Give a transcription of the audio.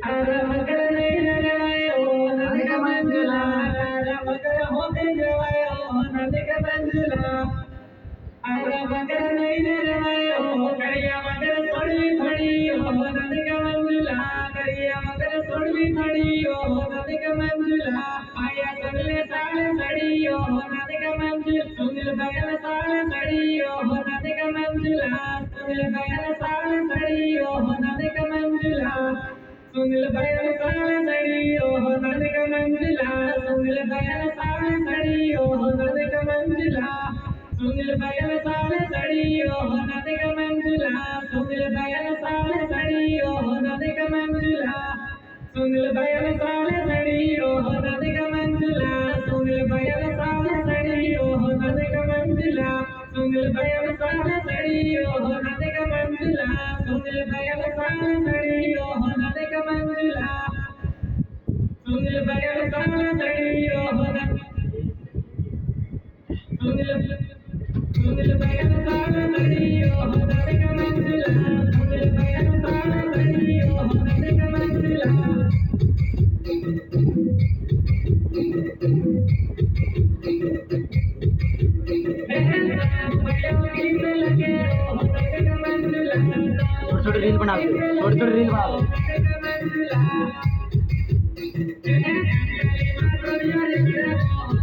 अरे मकर नहीं जवायो नदी का मंजुला अरे मकर होते जवायो नदी का मंजुला अरे मकर नहीं जवायो करिया मकर सोड़ी थड़ी हो नदी का मंजुला करिया मकर सोड़ी थड़ी हो नदी का मंजुला आया सगले साले सड़ी हो नदी का मंजुला सुनिल बगल साले सड़ी हो नदी का मंजुला सुनिल बगल साले सड़ी हो नदी का मंजुला सुनिल बगल साले सड़ी हो नदी का मंजुला सुनिल बगल साले सड़ी हो नदी का मंजुला सुनिल बगल साले सड़ी हो नदी का मंजुला सुनिल बगल साले सड़ी हो नदी का मंजुला सुनिल बगल साले सड़ी हो नदी का मंजुला सुनिल बगल साले सड़ी हो नदी का मंजुला सुनिल बगल साले सड़ी हो नदी का मंजुला सुनिल बगल साले सड़ी हो नदी का मंजुला सुनिल बगल साले सड़ी हो सुनिल सुनिल बगल साले सड़ी हो नदी का मंजुला सुनिल बगल साले सड़ी हो नदी का मंजुला छोटे छोटे रील बना दो, छोटे छोटे रील बना दो।